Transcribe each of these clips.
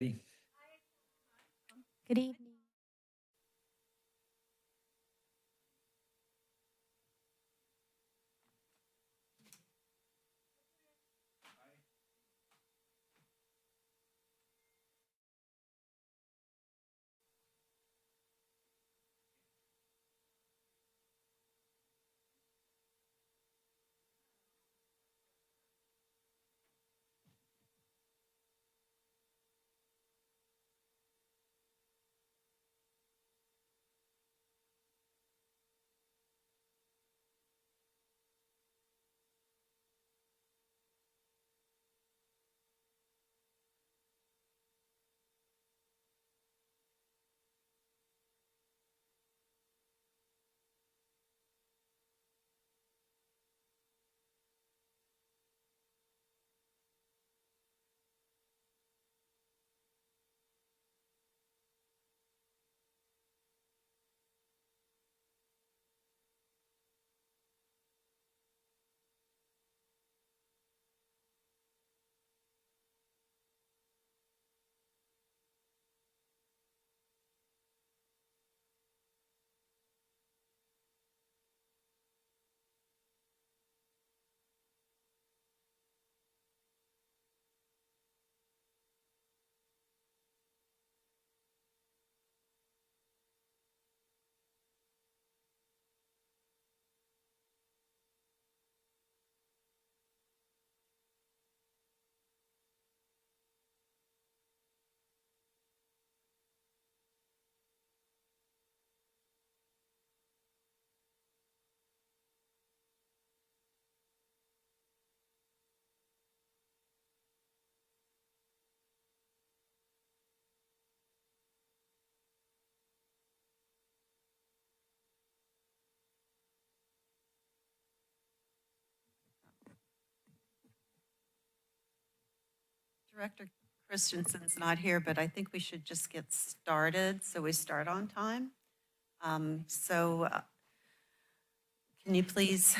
Good evening. Director Christensen's not here, but I think we should just get started so we start on time. Can you please,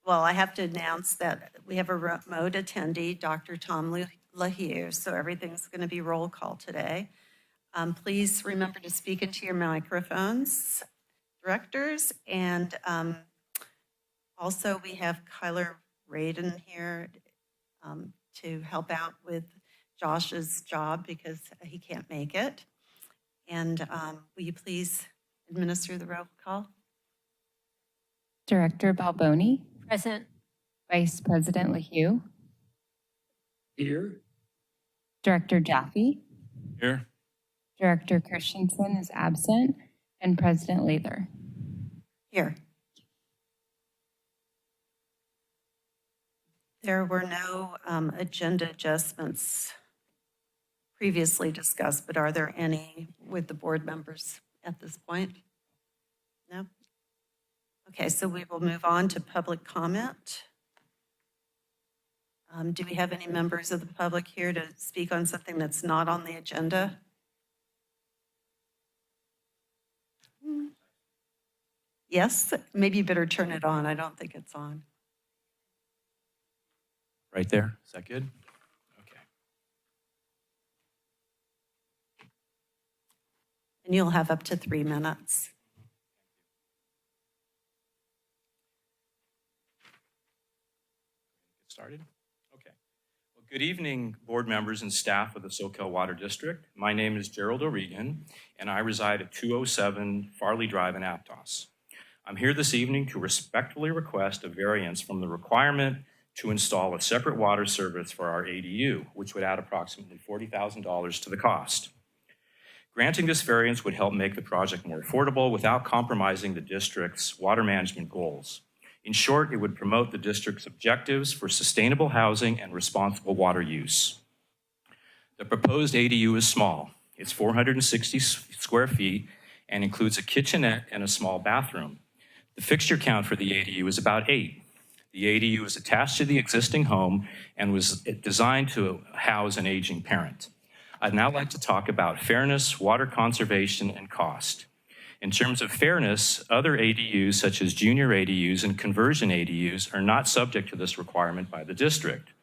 well, I have to announce that we have a remote attendee, Dr. Tom LaHue, so everything's going to be roll call today. Please remember to speak into your microphones, directors, and also we have Kyler Radin here to help out with Josh's job because he can't make it. And will you please administer the roll call? Director Balboni, Present. Vice President LaHue, Here. Director Jaffe, Here. Director Christensen is absent, and President Lather. Here. There were no agenda adjustments previously discussed, but are there any with the board members at this point? No? Okay, so we will move on to public comment. Do we have any members of the public here to speak on something that's not on the agenda? Yes, maybe you better turn it on. I don't think it's on. Right there. Is that good? Okay. And you'll have up to 3 minutes. Get started? Okay. Well, good evening, board members and staff of the Soquel Water District. My name is Gerald O'Regan, and I reside at 207 Farley Drive in Aptos. I'm here this evening to respectfully request a variance from the requirement to install a separate water service for our ADU, which would add approximately $40,000 to the cost. Granting this variance would help make the project more affordable without compromising the district's water management goals. In short, it would promote the district's objectives for sustainable housing and responsible water use. The proposed ADU is small. It's 460 square feet and includes a kitchenette and a small bathroom. The fixture count for the ADU is about 8. The ADU is attached to the existing home and was designed to house an aging parent. I'd now like to talk about fairness, water conservation, and cost. In terms of fairness, other ADUs such as junior ADUs and conversion ADUs are not subject to this requirement by the district.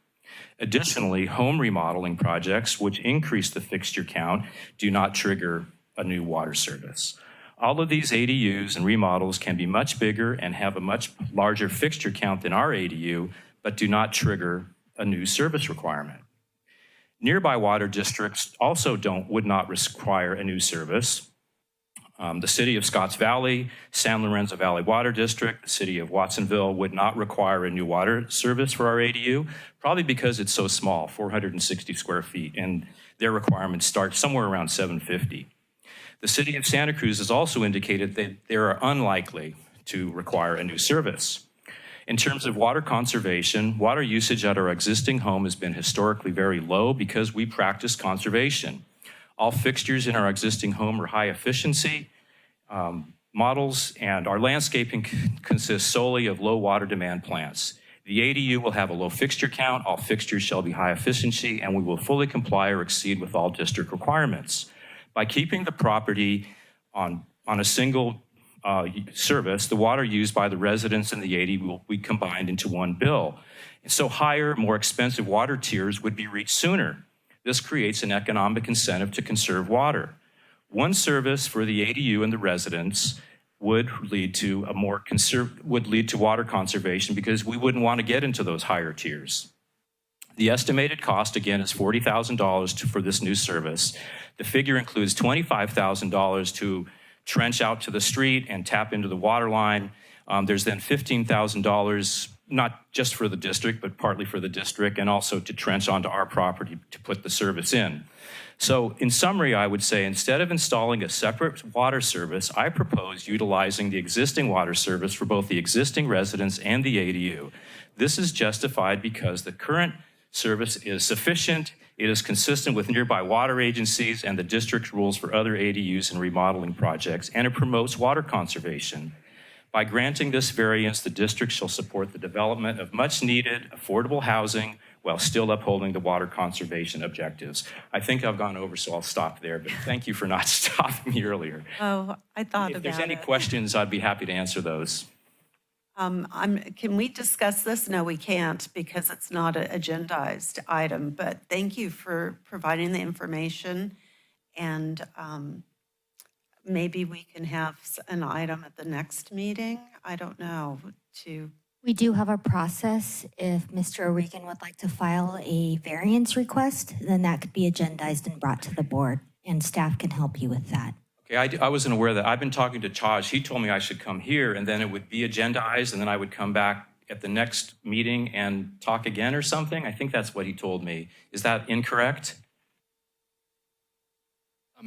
Additionally, home remodeling projects, which increase the fixture count, do not trigger a new water service. All of these ADUs and remodels can be much bigger and have a much larger fixture count than our ADU, but do not trigger a new service requirement. Nearby water districts also would not require a new service. The city of Scotts Valley, San Lorenzo Valley Water District, the city of Watsonville would not require a new water service for our ADU, probably because it's so small, 460 square feet, and their requirements start somewhere around 750. The city of Santa Cruz has also indicated that they are unlikely to require a new service. In terms of water conservation, water usage at our existing home has been historically very low because we practice conservation. All fixtures in our existing home are high efficiency models, and our landscaping consists solely of low water demand plants. The ADU will have a low fixture count, all fixtures shall be high efficiency, and we will fully comply or exceed with all district requirements. By keeping the property on a single service, the water used by the residents and the ADU will be combined into one bill. And so higher, more expensive water tiers would be reached sooner. This creates an economic incentive to conserve water. One service for the ADU and the residents would lead to water conservation because we wouldn't want to get into those higher tiers. The estimated cost, again, is $40,000 for this new service. The figure includes $25,000 to trench out to the street and tap into the water line. There's then $15,000, not just for the district, but partly for the district, and also to trench onto our property to put the service in. So in summary, I would say instead of installing a separate water service, I propose utilizing the existing water service for both the existing residents and the ADU. This is justified because the current service is sufficient, it is consistent with nearby water agencies and the district rules for other ADUs and remodeling projects, and it promotes water conservation. By granting this variance, the district shall support the development of much-needed, affordable housing while still upholding the water conservation objectives. I think I've gone over, so I'll stop there, but thank you for not stopping me earlier. Oh, I thought about it. If there's any questions, I'd be happy to answer those. Can we discuss this? No, we can't because it's not an agendized item, but thank you for providing the information. And maybe we can have an item at the next meeting. I don't know. We do have a process. If Mr. O'Regan would like to file a variance request, then that could be agendized and brought to the board, and staff can help you with that. Okay, I wasn't aware of that. I've been talking to Taj. He told me I should come here, and then it would be agendized, and then I would come back at the next meeting and talk again or something. I think that's what he told me. Is that incorrect?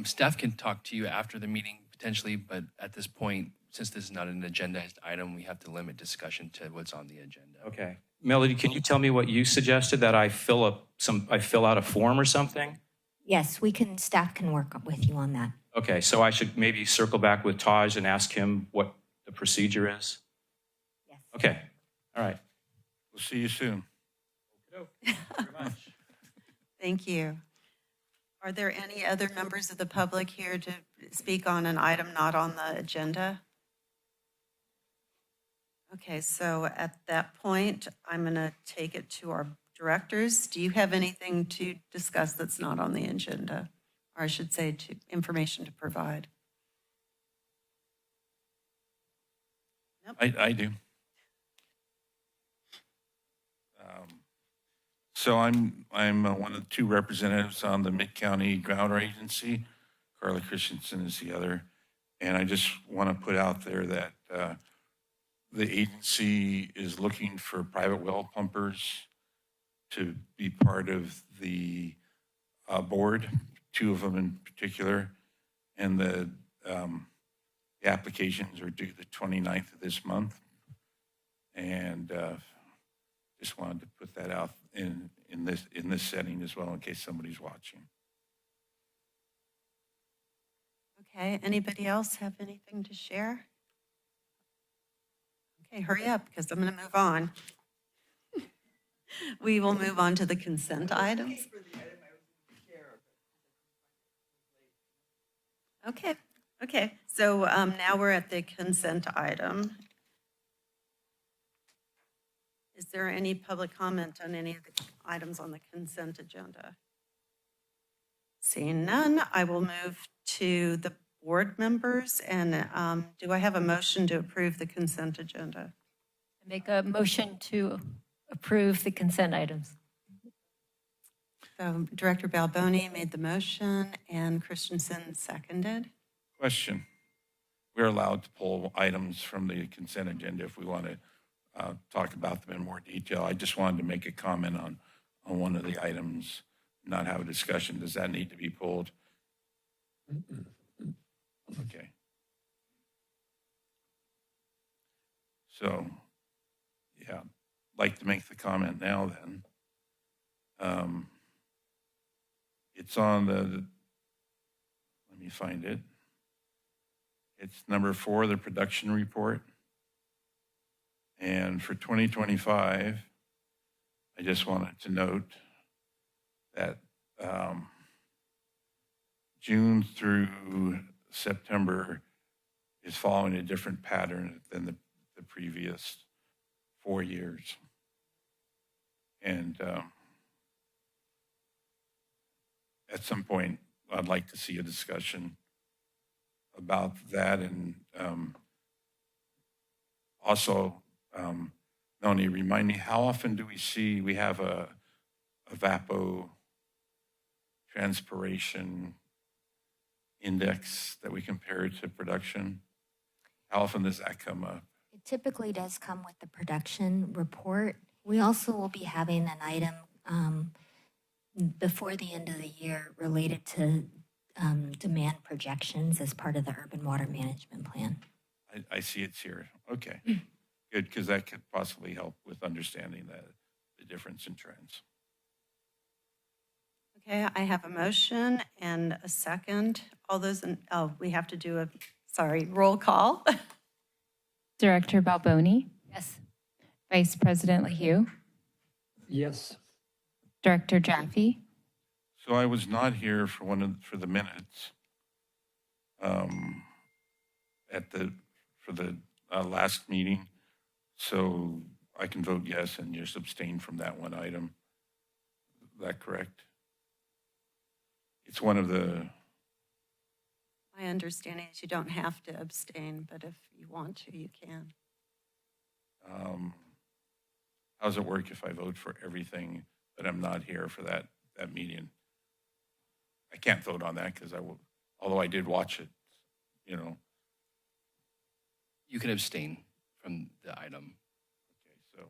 Staff can talk to you after the meeting potentially, but at this point, since this is not an agendized item, we have to limit discussion to what's on the agenda. Okay. Melody, can you tell me what you suggested, that I fill out a form or something? Yes, staff can work with you on that. Okay, so I should maybe circle back with Taj and ask him what the procedure is? Yes. Okay, all right. We'll see you soon. Thank you very much. Thank you. Are there any other members of the public here to speak on an item not on the agenda? Okay, so at that point, I'm going to take it to our directors. Do you have anything to discuss that's not on the agenda? Or I should say, information to provide? Nope. I do. So I'm one of the two representatives on the Mid-County Groundwater Agency. Carla Christensen is the other. And I just want to put out there that the agency is looking for private well pumpers to be part of the board, 2 of them in particular. And the applications are due the 29th of this month. And just wanted to put that out in this setting as well, in case somebody's watching. Okay, anybody else have anything to share? Okay, hurry up, because I'm going to move on. We will move on to the consent items. Okay, so now we're at the consent item. Is there any public comment on any of the items on the consent agenda? Seeing none, I will move to the board members. And do I have a motion to approve the consent agenda? Make a motion to approve the consent items. So Director Balboni made the motion and Christensen seconded. Question. We're allowed to pull items from the consent agenda if we want to talk about them in more detail. I just wanted to make a comment on one of the items, not have a discussion. Does that need to be pulled? Okay. So, yeah, I'd like to make the comment now then. It's on let me find it. It's number 4, the production report. And for 2025, I just wanted to note that June through September is following a different pattern than the previous 4 years. And at some point, I'd like to see a discussion about that. And also, Melanie, remind me, how often do we have a evapotranspiration index that we compare to production? How often does that come up? It typically does come with the production report. We also will be having an item before the end of the year related to demand projections as part of the urban water management plan. I see it's here. Okay, good, because that could possibly help with understanding the difference in trends. Okay, I have a motion and a second. All those, we have to do roll call. Director Balboni, Yes. Vice President LaHue, Yes. Director Jaffe, So I was not here for for the minutes for the last meeting, so I can vote yes and just abstain from that one item. Is that correct? It's one of the, My understanding is you don't have to abstain, but if you want to, you can. how does it work if I vote for everything but I'm not here for that meeting? I can't vote on that because although I did watch it, you know. You can abstain from the item. Okay, so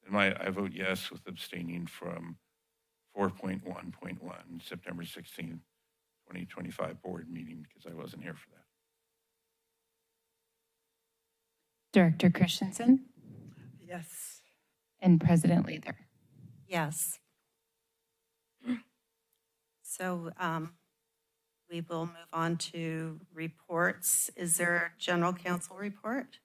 then I vote yes with abstaining from 4.1.1, September 16th, 2025 board meeting because I wasn't here for that. Director Christensen, Yes. and President Leather. Yes. So we will move on to reports. Is there a general counsel report?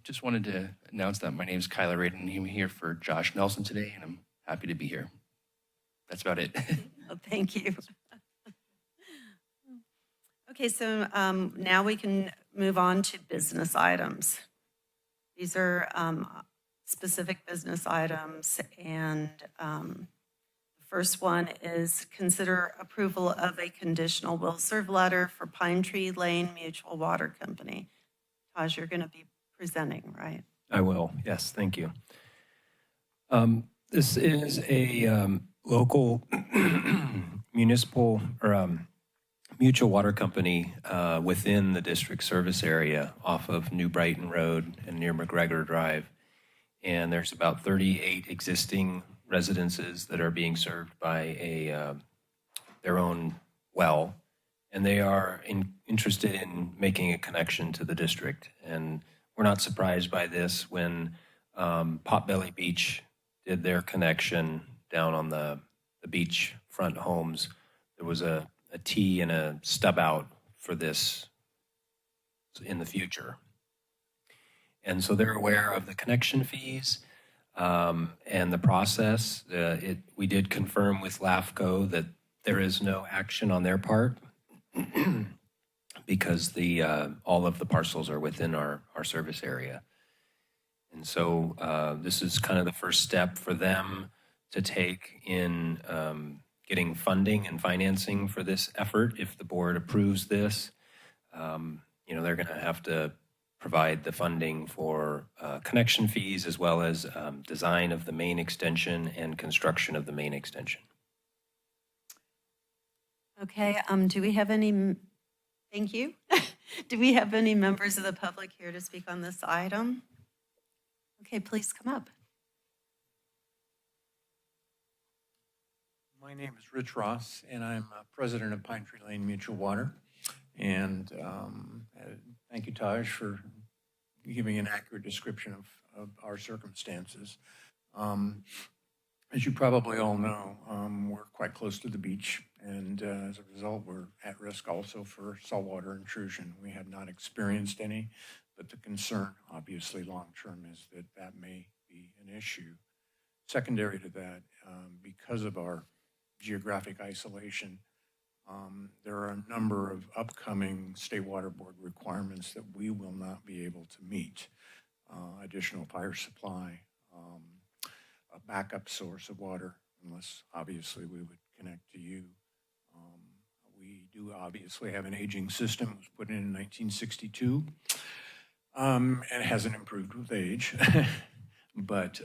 Just wanted to announce that my name is Kyler Radin. I'm here for Josh Nelson today, and I'm happy to be here. That's about it. Oh, thank you. Okay, so now we can move on to business items. These are specific business items, and the first one is consider approval of a conditional will serve letter for Pine Tree Lane Mutual Water Company. Taj, you're going to be presenting, right? I will. Yes, thank you. This is a local municipal or mutual water company within the district service area off of New Brighton Road and near McGregor Drive. And there's about 38 existing residences that are being served by their own well. And they are interested in making a connection to the district. And we're not surprised by this. When Potbelly Beach did their connection down on the beachfront homes, there was a T and a stub out for this in the future. And so they're aware of the connection fees and the process. We did confirm with LAFCO that there is no action on their part because all of the parcels are within our service area. And so this is kind of the first step for them to take in getting funding and financing for this effort. If the board approves this, they're going to have to provide the funding for connection fees as well as design of the main extension and construction of the main extension. Okay, do we have any, thank you. Do we have any members of the public here to speak on this item? Okay, please come up. My name is Rich Ross, and I'm president of Pine Tree Lane Mutual Water. And thank you, Taj, for giving an accurate description of our circumstances. As you probably all know, we're quite close to the beach, and as a result, we're at risk also for saltwater intrusion. We have not experienced any, but the concern, obviously, long-term is that that may be an issue. Secondary to that, because of our geographic isolation, there are a number of upcoming State Water Board requirements that we will not be able to meet. Additional fire supply, a backup source of water, unless obviously we would connect to you. We do obviously have an aging system. It was put in 1962, and it hasn't improved with age. But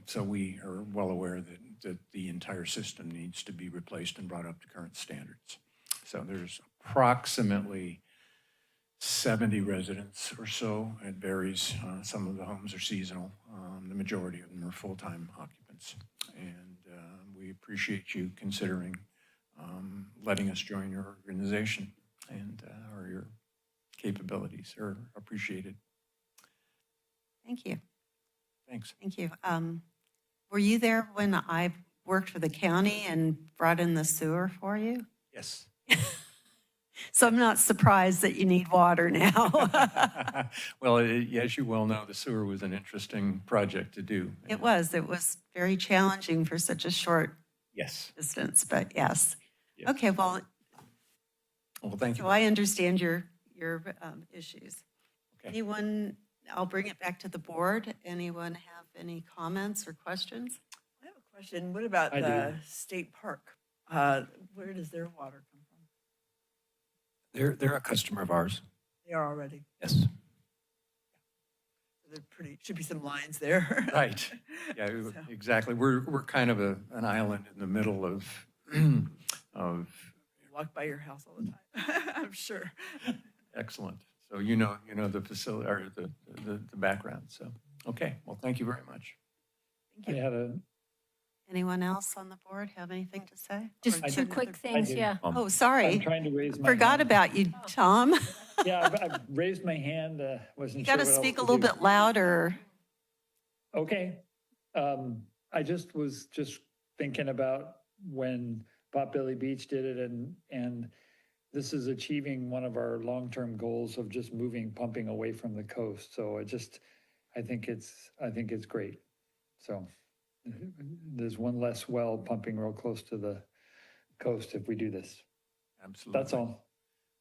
so we are well aware that the entire system needs to be replaced and brought up to current standards. So there's approximately 70 residents or so. It varies. Some of the homes are seasonal. The majority of them are full-time occupants. And we appreciate you considering letting us join your organization, and or your capabilities are appreciated. Thank you. Thanks. Thank you. Were you there when I worked for the county and brought in the sewer for you? Yes. So I'm not surprised that you need water now. Well, as you well know, the sewer was an interesting project to do. It was very challenging for such a short Yes. distance, but yes. Yes. Okay, well, Well, thank you. so I understand your issues. Okay. Anyone, I'll bring it back to the board. Anyone have any comments or questions? I have a question. What about I the state park? Where does their water come from? They're a customer of ours. They are already. Yes. They're pretty. Should be some lines there. Right. Yeah, So- exactly. We're kind of an island in the middle of Walk by your house all the time. I'm sure. excellent. So you know the facility or the background. So okay. Well, thank you very much. Thank you. Anyone else on the board have anything to say? Just Or two Jen- quick things, yeah. Oh, sorry. I'm trying to raise my Forgot hand. about you, Tom. Yeah, I've raised my hand, wasn't You sure got to what else speak a to little do. bit louder. Okay. I was just thinking about when Potbelly Beach did it, and this is achieving one of our long-term goals of just moving pumping away from the coast. So I think it's great. So there's one less well pumping real close to the coast if we do this. Absolutely. That's all.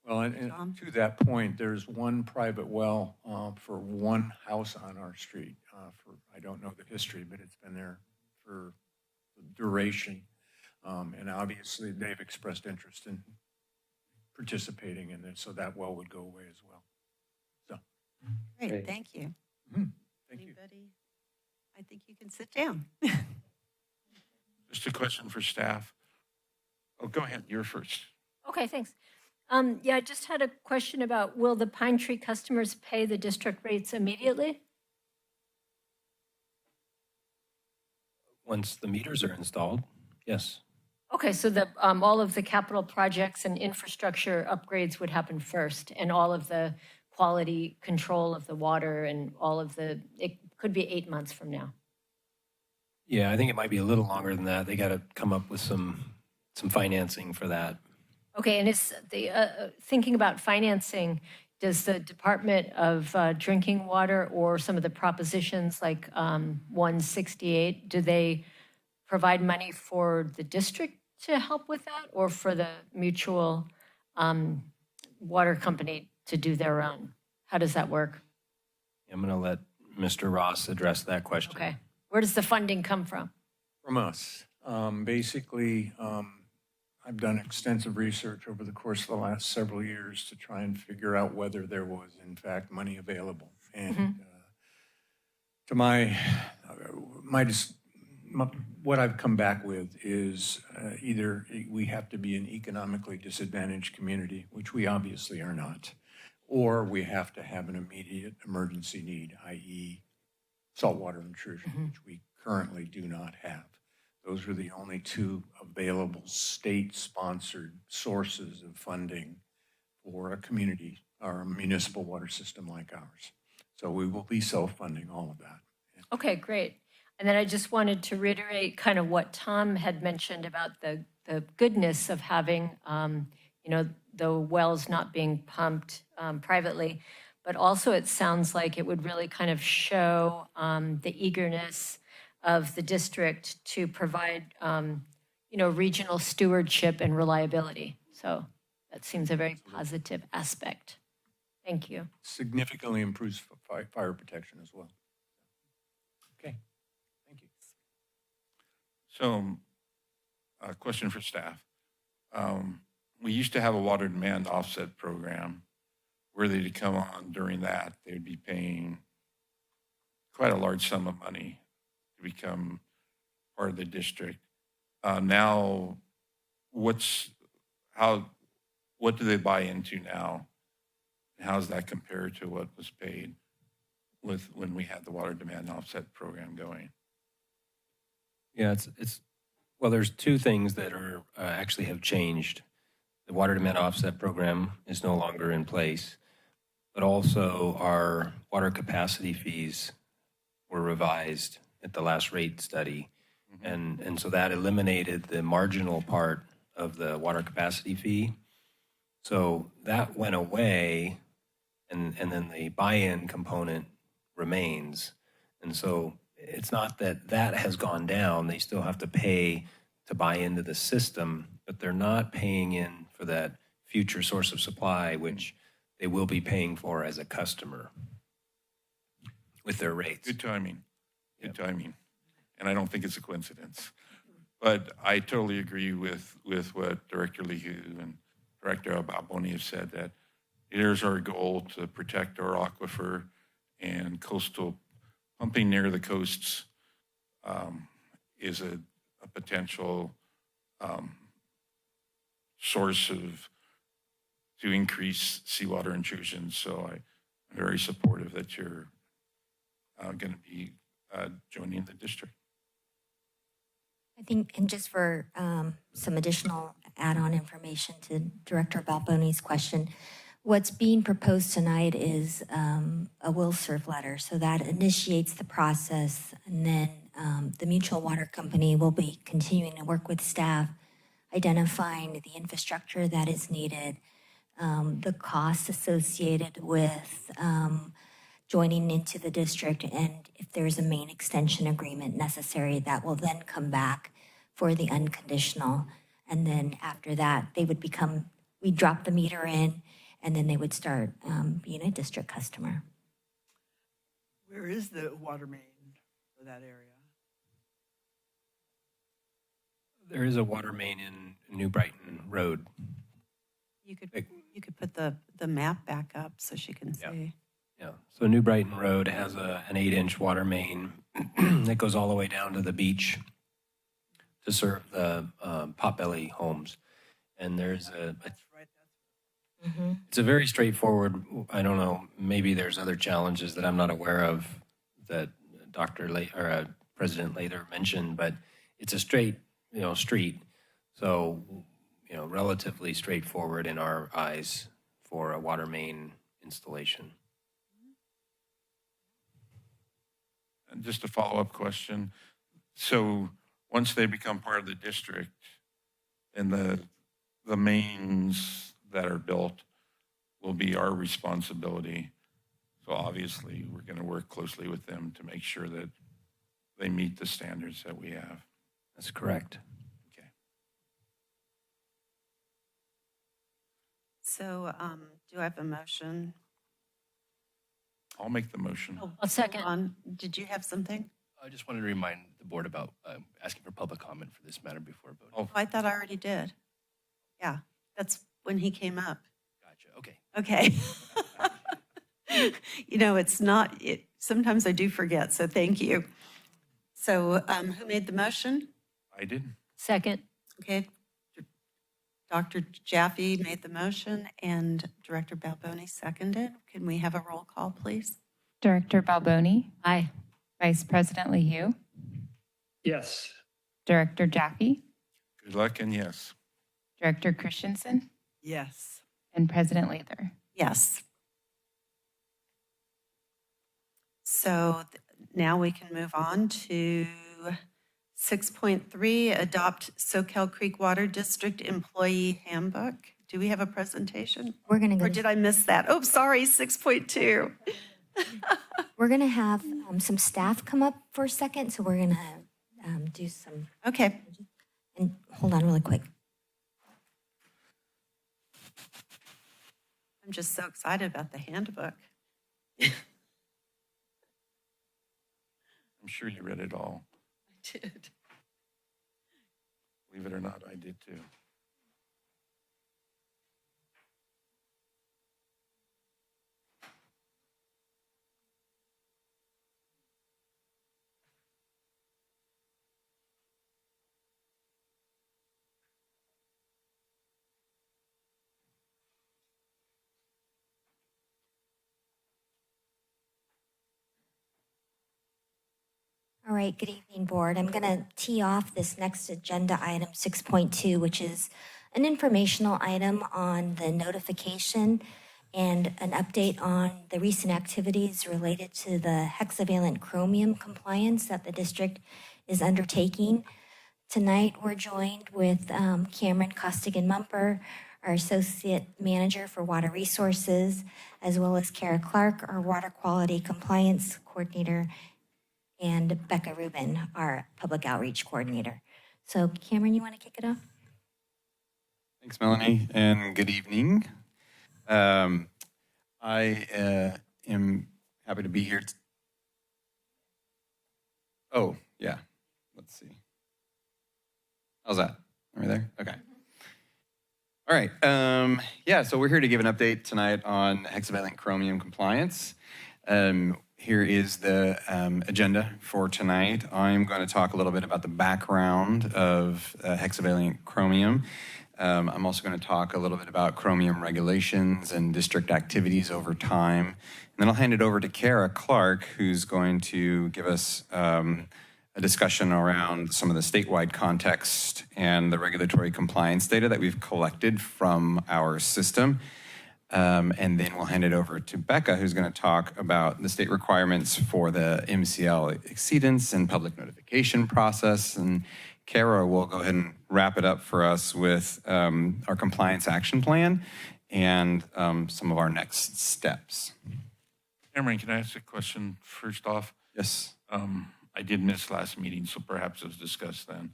Well, and Tom? to that point, there's one private well for one house on our street. I don't know the history, but it's been there for the duration. And obviously, they've expressed interest in participating in it, so that well would go away as well. So, Great, Great. thank you. thank you. Anybody? I think you can sit down. Just a question for staff. Oh, go ahead, you're first. Okay, thanks. Yeah, I just had a question about, will the Pine Tree customers pay the district rates immediately? Once the meters are installed, yes. Okay, so all of the capital projects and infrastructure upgrades would happen first, and all of the quality control of the water and it could be 8 months from now. Yeah, I think it might be a little longer than that. They got to come up with some financing for that. Okay, and is thinking about financing, does the Department of Drinking Water or some of the propositions like 168, do they provide money for the district to help with that, or for the mutual water company to do their own? How does that work? I'm going to let Mr. Ross address that question. Okay. Where does the funding come from? From us. Basically, I've done extensive research over the course of the last several years to try and figure out whether there was, in fact, money available. And to what I've come back with is either we have to be an economically disadvantaged community, which we obviously are not, or we have to have an immediate emergency need, i.e. saltwater intrusion, which we currently do not have. Those are the only two available state-sponsored sources of funding for a community or a municipal water system like ours. So we will be self-funding all of that. Okay, great. And then I just wanted to reiterate kind of what Tom had mentioned about the goodness of having, the wells not being pumped privately. But also it sounds like it would really kind of show the eagerness of the district to provide, regional stewardship and reliability. So that seems a very positive aspect. Thank you. Significantly improves fire protection as well. Okay, thank you. So, a question for staff. We used to have a water demand offset program. Were they to come on during that, they would be paying quite a large sum of money to become part of the district. Now, what do they buy into now? How does that compare to what was paid when we had the water demand offset program going? Yeah, well, there's two things that are actually have changed. The water demand offset program is no longer in place, but also our water capacity fees were revised at the last rate study. And so that eliminated the marginal part of the water capacity fee. So that went away, and then the buy-in component remains. And so it's not that that has gone down. They still have to pay to buy into the system, but they're not paying in for that future source of supply, which they will be paying for as a customer with their rates. Good timing. Good timing. And I don't think it's a coincidence. But I totally agree with what Director Leahu and Director Balboni have said, that it is our goal to protect our aquifer, and coastal pumping near the coasts is a potential source to increase seawater intrusion. So I'm very supportive that you're going to be joining the district. I think, and just for some additional add-on information to Director Balboni's question, what's being proposed tonight is a will serve letter. So that initiates the process, and then the mutual water company will be continuing to work with staff, identifying the infrastructure that is needed, the costs associated with joining into the district, and if there's a main extension agreement necessary, that will then come back for the unconditional. And then after that, we drop the meter in, and then they would start being a district customer. Where is the water main for that area? There is a water main in New Brighton Road. You could put the map back up so she can see. Yeah, so New Brighton Road has an 8-inch water main that goes all the way down to the beach to serve the Potbelly homes. And there's it's a very straightforward, I don't know, maybe there's other challenges that I'm not aware of that President Lather mentioned, but it's a straight, street. So, relatively straightforward in our eyes for a water main installation. And just a follow-up question. So once they become part of the district, and the mains that are built will be our responsibility. So obviously, we're going to work closely with them to make sure that they meet the standards that we have. That's correct. Okay. So do I have a motion? I'll make the motion. Oh, I'll second. hold on. Did you have something? I just wanted to remind the board about asking for public comment for this matter before voting. Oh, Oh, I thought I already did. Yeah, that's when he came up. Gotcha, okay. Okay. You know, it's not, sometimes I do forget, so thank you. So who made the motion? I did. Second. Okay. Dr. Jaffe made the motion and Director Balboni seconded. Can we have a roll call, please? Director Balboni, Aye. Vice President Leahy, Yes. Director Jaffe, Good luck and yes. Director Christensen, Yes. and President Leather. Yes. So now we can move on to 6.3, adopt Soquel Creek Water District Employee Handbook. Do we have a presentation? We're going to Or go. did I miss that? Oh, sorry, 6.2. We're going to have some staff come up for a second, so we're going to do some, Okay. and hold on really quick. I'm just so excited about the handbook. I'm sure you read it all. I did. Believe it or not, I did too. All right, good evening, Board. I'm going to tee off this next agenda item, 6.2, which is an informational item on the notification and an update on the recent activities related to the hexavalent chromium compliance that the district is undertaking. Tonight, we're joined with Cameron Costigan-Mumper, our Associate Manager for Water Resources, as well as Kara Clark, our Water Quality Compliance Coordinator, and Becca Rubin, our Public Outreach Coordinator. So Cameron, you want to kick it off? Thanks, Melanie, and good evening. I am happy to be here. Oh, yeah. Let's see. How's that? Are we there? Okay. All right. Yeah, so we're here to give an update tonight on hexavalent chromium compliance. Here is the agenda for tonight. I'm going to talk a little bit about the background of hexavalent chromium. I'm also going to talk a little bit about chromium regulations and district activities over time. And then I'll hand it over to Kara Clark, who's going to give us a discussion around some of the statewide context and the regulatory compliance data that we've collected from our system. And then we'll hand it over to Becca, who's going to talk about the state requirements for the MCL exceedance and public notification process. And Kara will go ahead and wrap it up for us with our compliance action plan and some of our next steps. Cameron, can I ask a question first off? Yes. I did miss last meeting, so perhaps it was discussed then.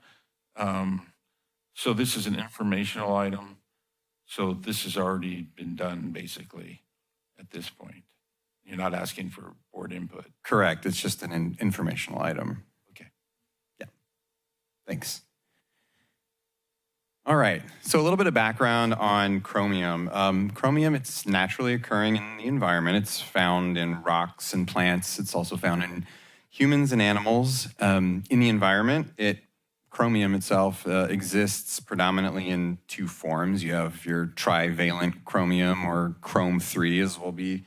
So this is an informational item. So this has already been done, basically, at this point. You're not asking for board input. Correct. It's just an informational item. Okay. Yeah. Thanks. All right. So a little bit of background on chromium. Chromium, it's naturally occurring in the environment. It's found in rocks and plants. It's also found in humans and animals. In the environment, chromium itself exists predominantly in two forms. You have your trivalent chromium, or chrome-3, as we'll be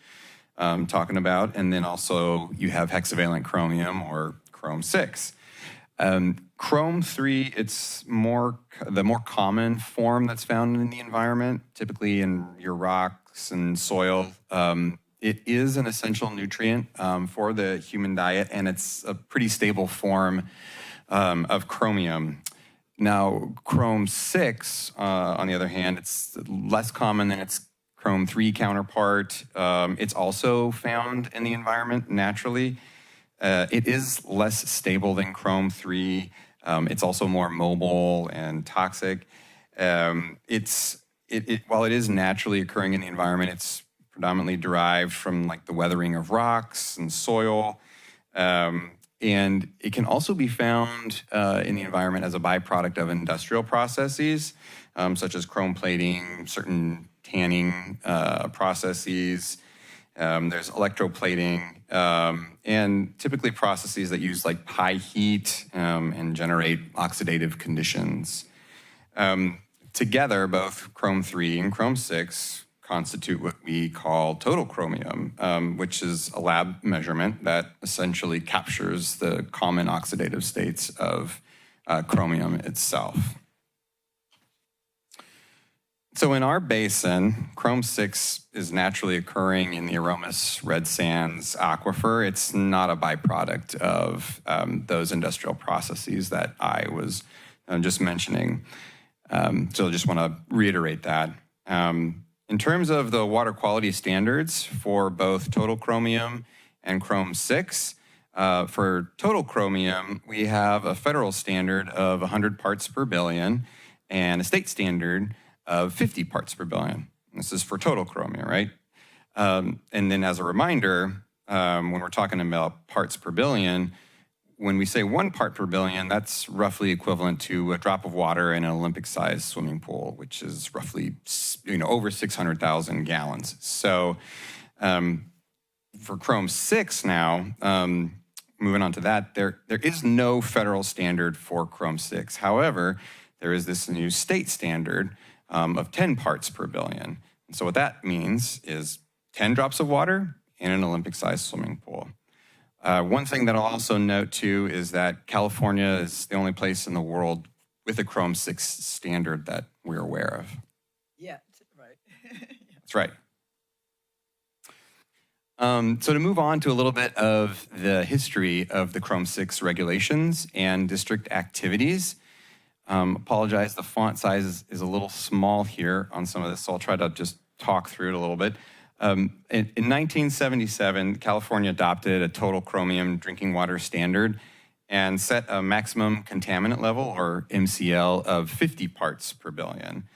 talking about, and then also you have hexavalent chromium, or chrome-6. Chrome-3, it's the more common form that's found in the environment, typically in your rocks and soil. It is an essential nutrient for the human diet, and it's a pretty stable form of chromium. Now, chrome-6, on the other hand, it's less common than its chrome-3 counterpart. It's also found in the environment naturally. It is less stable than chrome-3. It's also more mobile and toxic. While it is naturally occurring in the environment, it's predominantly derived from like the weathering of rocks and soil. And it can also be found in the environment as a byproduct of industrial processes, such as chrome plating, certain tanning processes. There's electroplating, and typically processes that use like high heat and generate oxidative conditions. Together, both chrome 3 and chrome 6 constitute what we call total chromium, which is a lab measurement that essentially captures the common oxidative states of chromium itself. So in our basin, chrome 6 is naturally occurring in the Aromas Red Sands aquifer. It's not a byproduct of those industrial processes that I was just mentioning. So I just want to reiterate that. In terms of the water quality standards for both total chromium and chrome 6, for total chromium, we have a federal standard of 100 parts per billion and a state standard of 50 parts per billion. This is for total chromium, right? And then as a reminder, when we're talking about parts per billion, when we say 1 part per billion, that's roughly equivalent to a drop of water in an Olympic-sized swimming pool, which is roughly, over 600,000 gallons. So for chrome 6 now, moving on to that, there is no federal standard for chrome 6. However, there is this new state standard of 10 parts per billion. And so what that means is 10 drops of water in an Olympic-sized swimming pool. One thing that I'll also note too is that California is the only place in the world with a chrome 6 standard that we're aware of. Yeah, right. That's right. So to move on to a little bit of the history of the chrome 6 regulations and district activities. Apologize, the font size is a little small here on some of this, so I'll try to just talk through it a little bit. In 1977, California adopted a total chromium drinking water standard and set a maximum contaminant level, or MCL, of 50 parts per billion.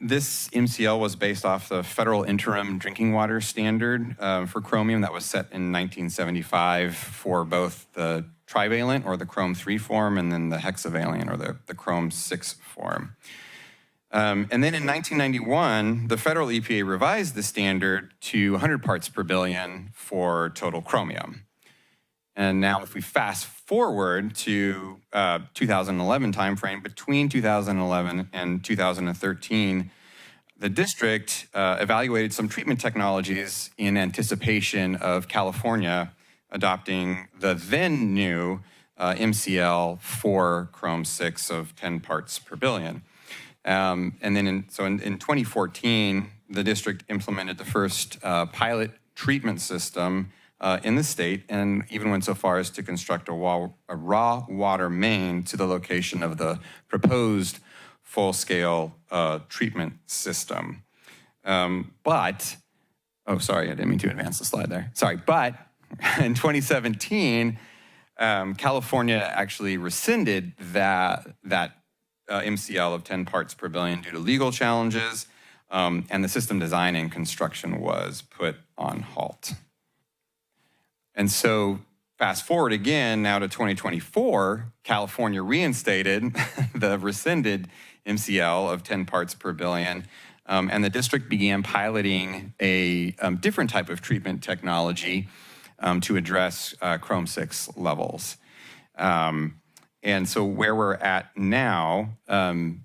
This MCL was based off the federal interim drinking water standard for chromium that was set in 1975 for both the trivalent, or the chrome 3 form, and then the hexavalent, or the chrome 6 form. And then in 1991, the federal EPA revised the standard to 100 parts per billion for total chromium. And now if we fast forward to 2011 timeframe, between 2011 and 2013, the district evaluated some treatment technologies in anticipation of California adopting the then new MCL for chrome 6 of 10 parts per billion. And then in 2014, the district implemented the first pilot treatment system in the state, and even went so far as to construct a raw water main to the location of the proposed full-scale treatment system. Oh, sorry, I didn't mean to advance the slide there. Sorry, but in 2017, California actually rescinded that MCL of 10 parts per billion due to legal challenges, and the system design and construction was put on halt. And so fast forward again now to 2024, California reinstated the rescinded MCL of 10 parts per billion, and the district began piloting a different type of treatment technology to address chrome 6 levels. And so where we're at now in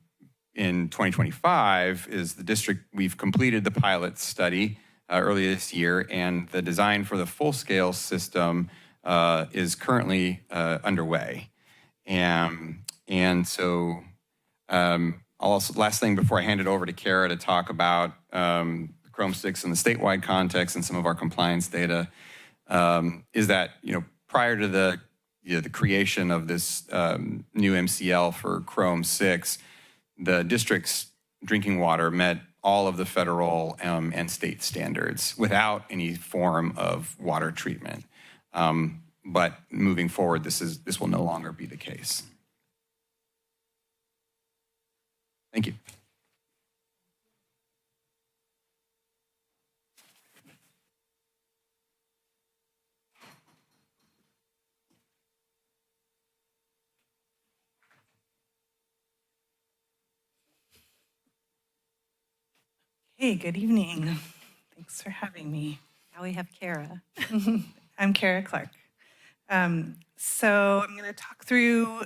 2025 is the district, we've completed the pilot study earlier this year, and the design for the full-scale system is currently underway. And so also, last thing before I hand it over to Kara to talk about chrome 6 in the statewide context and some of our compliance data, is that, prior to the creation of this new MCL for chrome 6, the district's drinking water met all of the federal and state standards without any form of water treatment. But moving forward, this will no longer be the case. Thank you. Hey, good evening. Thanks for having me. Now we have Kara. I'm Kara Clark. So I'm going to talk through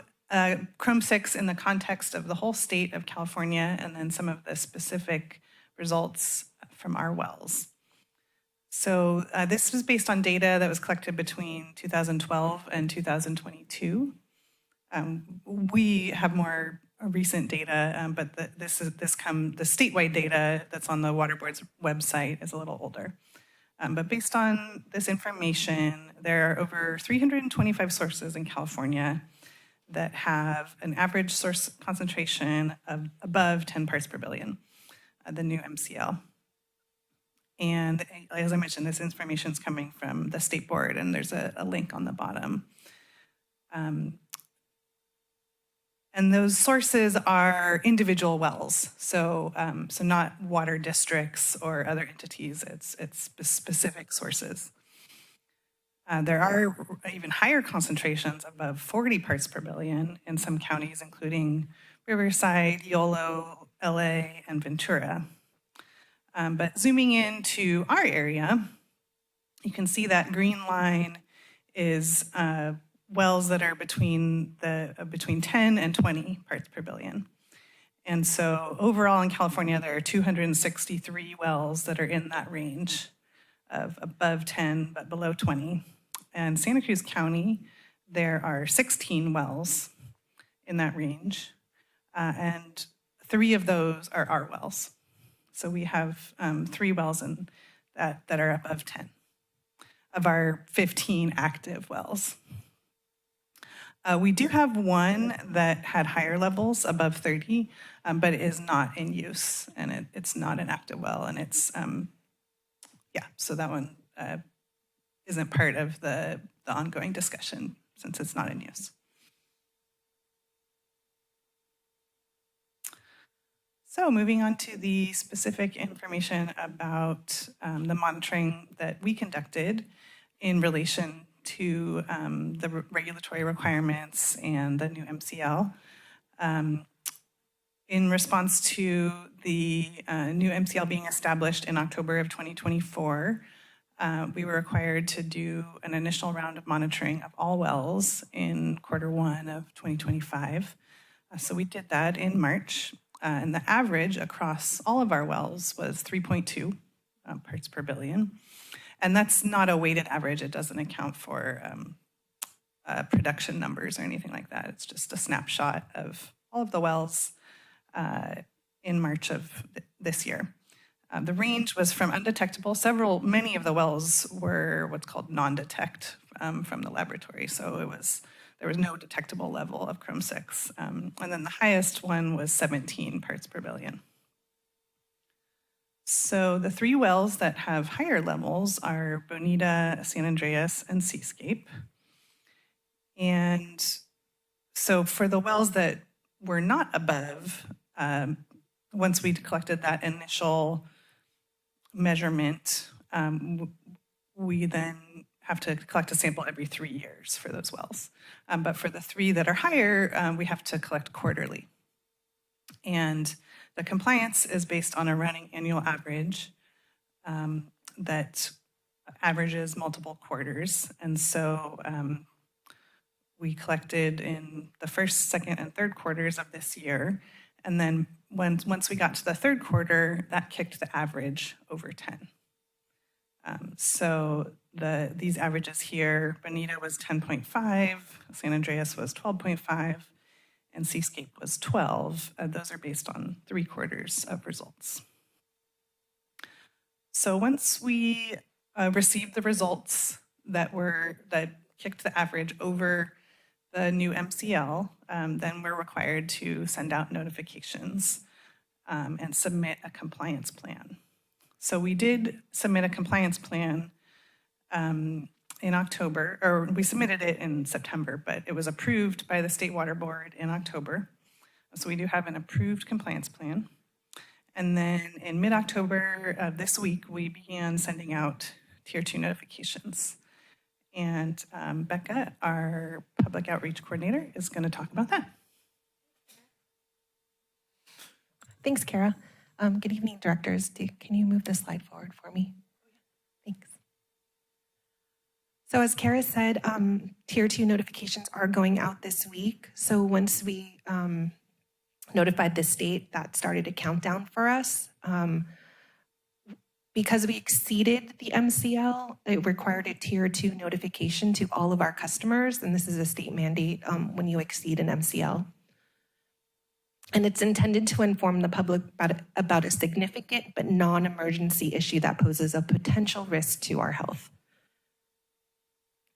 Chrome 6 in the context of the whole state of California and then some of the specific results from our wells. So this was based on data that was collected between 2012 and 2022. We have more recent data, but the statewide data that's on the Water Board's website is a little older. But based on this information, there are over 325 sources in California that have an average source concentration of above 10 parts per billion, the new MCL. And as I mentioned, this information is coming from the state board, and there's a link on the bottom. And those sources are individual wells, so not water districts or other entities. It's specific sources. There are even higher concentrations above 40 parts per billion in some counties, including Riverside, Yolo, LA, and Ventura. But zooming into our area, you can see that green line is wells that are between 10 and 20 parts per billion. And so overall in California, there are 263 wells that are in that range of above 10 but below 20. And Santa Cruz County, there are 16 wells in that range, and 3 of those are our wells. So we have 3 wells that are above 10 of our 15 active wells. We do have one that had higher levels above 30, but it is not in use, and it's not an active well, and it's, so that one isn't part of the ongoing discussion since it's not in use. So moving on to the specific information about the monitoring that we conducted in relation to the regulatory requirements and the new MCL. In response to the new MCL being established in October of 2024, we were required to do an initial round of monitoring of all wells in Q1 of 2025. So we did that in March. And the average across all of our wells was 3.2 parts per billion. And that's not a weighted average. It doesn't account for production numbers or anything like that. It's just a snapshot of all of the wells in March of this year. The range was from undetectable. Many of the wells were what's called non-detect from the laboratory. So there was no detectable level of Chrome 6. And then the highest one was 17 parts per billion. So the 3 wells that have higher levels are Bonita, San Andreas, and Seascape. And so for the wells that were not above, once we collected that initial measurement, we then have to collect a sample every 3 years for those wells. But for the 3 that are higher, we have to collect quarterly. And the compliance is based on a running annual average that averages multiple quarters. And so we collected in the first, second, and third quarters of this year. And then once we got to the third quarter, that kicked the average over 10. So these averages here, Bonita was 10.5, San Andreas was 12.5, and Seascape was 12. Those are based on 3 quarters of results. So once we received the results that kicked the average over the new MCL, then we're required to send out notifications and submit a compliance plan. So we did submit a compliance plan in October, or we submitted it in September, but it was approved by the State Water Board in October. So we do have an approved compliance plan. And then in mid-October of this week, we began sending out Tier 2 notifications. And Becca, our public outreach coordinator, is going to talk about that. Thanks, Kara. Good evening, directors. Can you move this slide forward for me? Thanks. So as Kara said, Tier 2 notifications are going out this week. So once we notified the state, that started a countdown for us. Because we exceeded the MCL, it required a Tier 2 notification to all of our customers, and this is a state mandate when you exceed an MCL. And it's intended to inform the public about a significant but non-emergency issue that poses a potential risk to our health.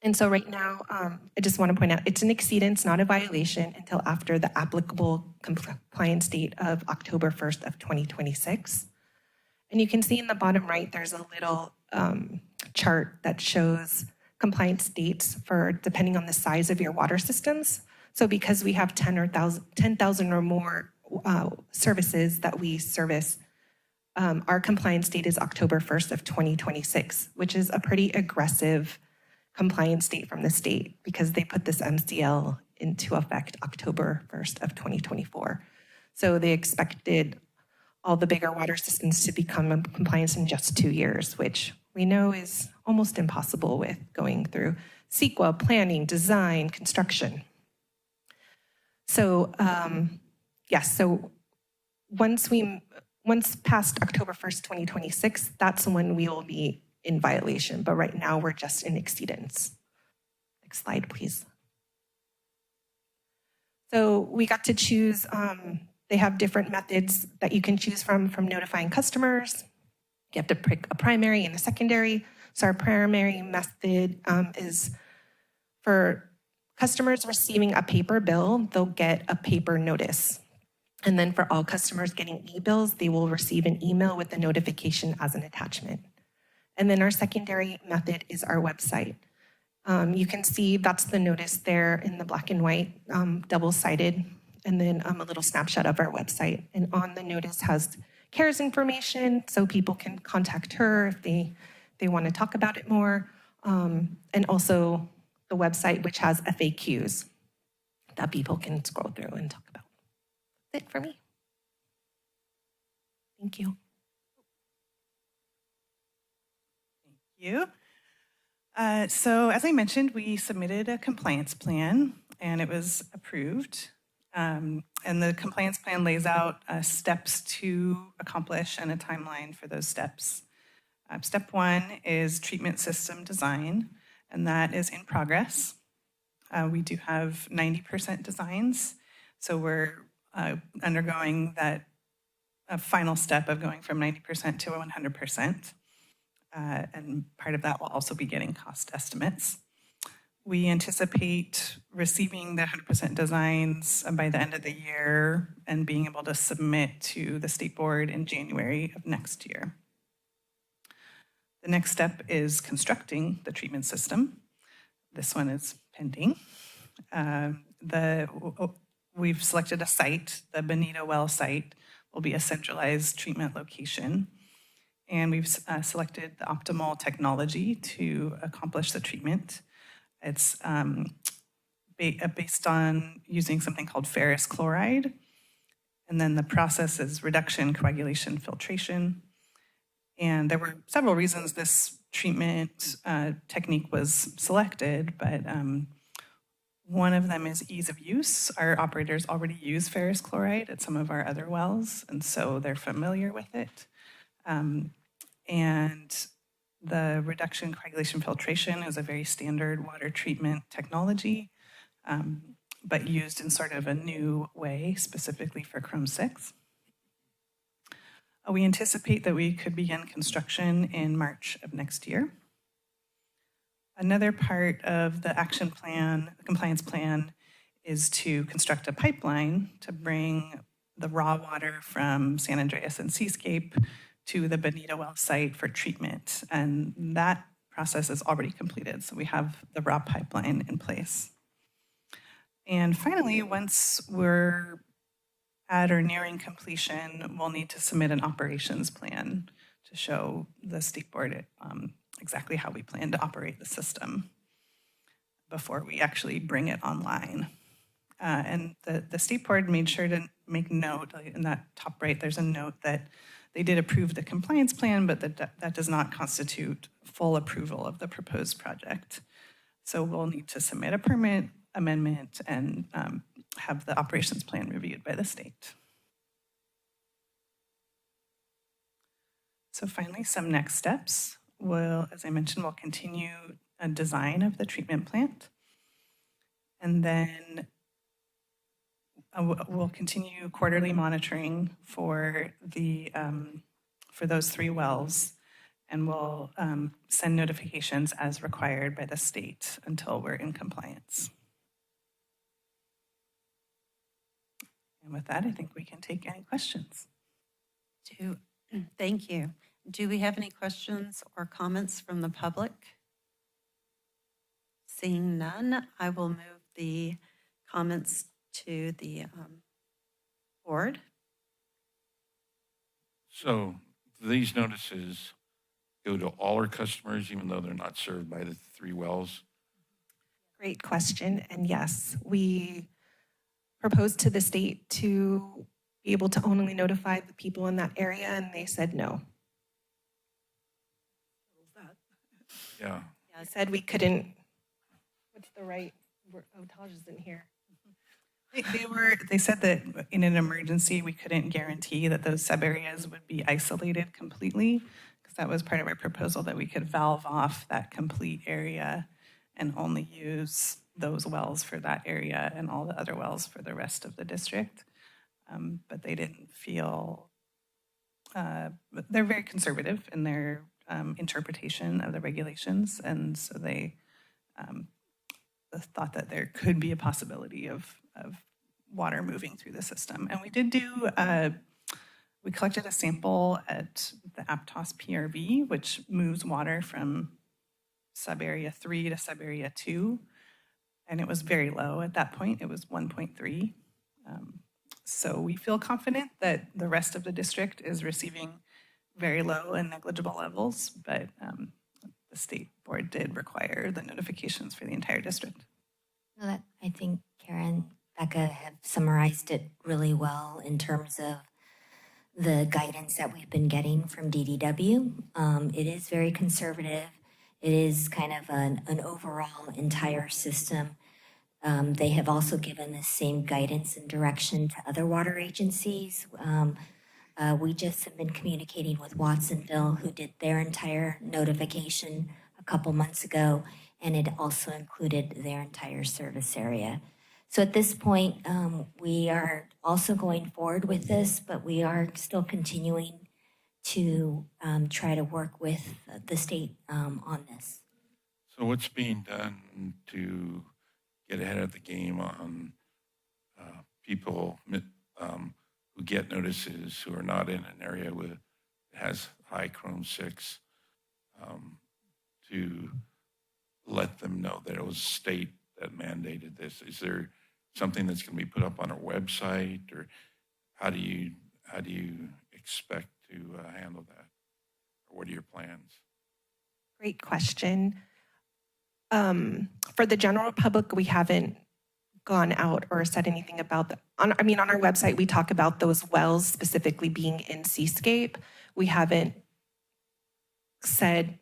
And so right now, I just want to point out, it's an exceedance, not a violation, until after the applicable compliance date of October 1st of 2026. And you can see in the bottom right, there's a little chart that shows compliance dates for depending on the size of your water systems. So because we have 10,000 or more services that we service, our compliance date is October 1st of 2026, which is a pretty aggressive compliance date from the state because they put this MCL into effect October 1st of 2024. So they expected all the bigger water systems to become in compliance in just 2 years, which we know is almost impossible with going through CEQA, planning, design, construction. So yes, so once past October 1st, 2026, that's when we will be in violation. But right now we're just in exceedance. Next slide, please. So we got to choose, they have different methods that you can choose from notifying customers. You have to pick a primary and a secondary. So our primary method is for customers receiving a paper bill, they'll get a paper notice. And then for all customers getting e-bills, they will receive an email with the notification as an attachment. And then our secondary method is our website. You can see that's the notice there in the black and white, double-sided, and then a little snapshot of our website. And on the notice has Kara's information, so people can contact her if they want to talk about it more. And also the website, which has FAQs that people can scroll through and talk about. That's it for me. Thank you. You. So as I mentioned, we submitted a compliance plan and it was approved. And the compliance plan lays out steps to accomplish and a timeline for those steps. Step 1 is treatment system design, and that is in progress. We do have 90% designs, so we're undergoing that final step of going from 90% to 100%. And part of that will also be getting cost estimates. We anticipate receiving the 100% designs by the end of the year and being able to submit to the state board in January of next year. The next step is constructing the treatment system. This one is pending. We've selected a site. The Bonita Well site will be a centralized treatment location. And we've selected the optimal technology to accomplish the treatment. It's based on using something called ferrous chloride. And then the process is reduction, coagulation, filtration. And there were several reasons this treatment technique was selected, but one of them is ease of use. Our operators already use ferrous chloride at some of our other wells, and so they're familiar with it. And the reduction, coagulation, filtration is a very standard water treatment technology, but used in sort of a new way, specifically for Chrome 6. We anticipate that we could begin construction in March of next year. Another part of the action plan, the compliance plan, is to construct a pipeline to bring the raw water from San Andreas and Seascape to the Bonita Well site for treatment. And that process is already completed, so we have the raw pipeline in place. And finally, once we're at or nearing completion, we'll need to submit an operations plan to show the state board exactly how we plan to operate the system before we actually bring it online. And the state board made sure to make note, like in that top right, there's a note that they did approve the compliance plan, but that does not constitute full approval of the proposed project. So we'll need to submit a permit amendment and have the operations plan reviewed by the state. So finally, some next steps. As I mentioned, we'll continue a design of the treatment plant. And then we'll continue quarterly monitoring for those 3 wells, and we'll send notifications as required by the state until we're in compliance. And with that, I think we can take any questions. Thank you. Do we have any questions or comments from the public? Seeing none, I will move the comments to the board. So these notices go to all our customers, even though they're not served by the 3 wells? Great question. And yes, we proposed to the state to be able to only notify the people in that area, and they said no. Yeah. I said we couldn't, what's the right word? Oh, Taj isn't here. They said that in an emergency, we couldn't guarantee that those sub-areas would be isolated completely, because that was part of our proposal, that we could valve off that complete area and only use those wells for that area and all the other wells for the rest of the district. But they didn't feel, they're very conservative in their interpretation of the regulations, and so they thought that there could be a possibility of water moving through the system. And we did do, we collected a sample at the Aptos PRV, which moves water from sub-area 3 to sub-area 2, and it was very low at that point. It was 1.3. So we feel confident that the rest of the district is receiving very low and negligible levels, but the state board did require the notifications for the entire district. Well, I think Karen, Becca have summarized it really well in terms of the guidance that we've been getting from DDW. It is very conservative. It is kind of an overall entire system. They have also given the same guidance and direction to other water agencies. We just have been communicating with Watsonville, who did their entire notification a couple months ago, and it also included their entire service area. So at this point, we are also going forward with this, but we are still continuing to try to work with the state on this. So what's being done to get ahead of the game on people who get notices who are not in an area that has high Chrome 6 to let them know that it was state that mandated this? Is there something that's going to be put up on our website, or how do you expect to handle that? Or what are your plans? Great question. For the general public, we haven't gone out or said anything about that. On our website, we talk about those wells specifically being in seascape. We haven't said,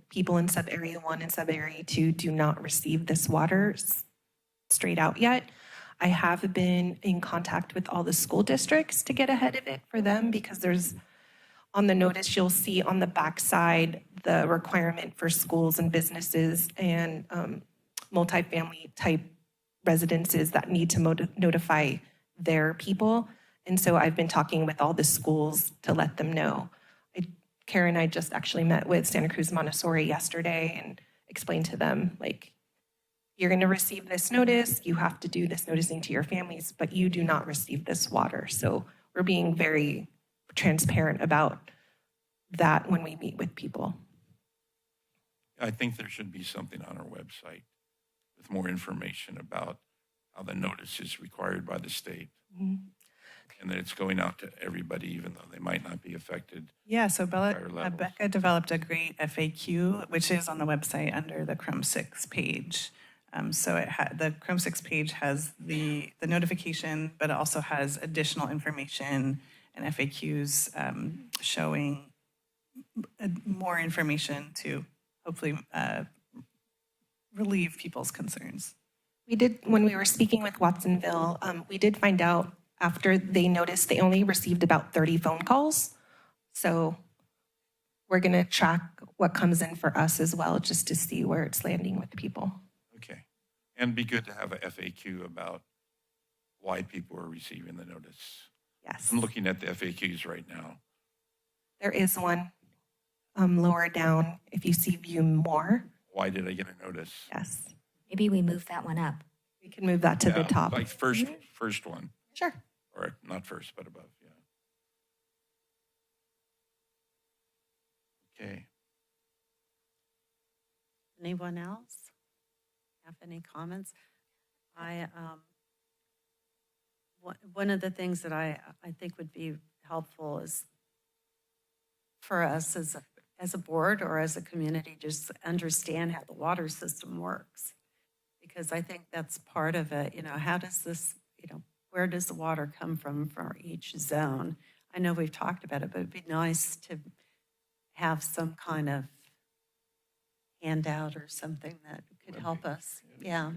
people in sub-area 1 and sub-area 2 do not receive this water straight out yet. I have been in contact with all the school districts to get ahead of it for them, because there's, on the notice, you'll see on the backside the requirement for schools and businesses and multifamily type residences that need to notify their people. And so I've been talking with all the schools to let them know. Karen and I just actually met with Santa Cruz Montessori yesterday and explained to them, like, you're going to receive this notice, you have to do this noticing to your families, but you do not receive this water. So we're being very transparent about that when we meet with people. I think there should be something on our website with more information about how the notice is required by the state. Mm-hmm. And that it's going out to everybody, even though they might not be affected. Yeah, so Becca developed a great FAQ, which is on the website under the Chrome 6 page. So the Chrome 6 page has the notification, but it also has additional information and FAQs showing more information to hopefully relieve people's concerns. We did, when we were speaking with Watsonville, we did find out after they noticed they only received about 30 phone calls. So we're going to track what comes in for us as well, just to see where it's landing with people. Okay. And it'd be good to have a FAQ about why people are receiving the notice. Yes. I'm looking at the FAQs right now. There is one lower down if you see view more. Why did I get a notice? Yes. Maybe we move that one up. We can move that to the Yeah, top. Like first one, Sure. or not first, but above, yeah. Okay. Anyone else have any comments? One of the things that I think would be helpful is for us as a board or as a community, just understand how the water system works. Because I think that's part of it, how does this, where does the water come from for each zone? I know we've talked about it, but it'd be nice to have some kind of handout or something that could help us. Yeah.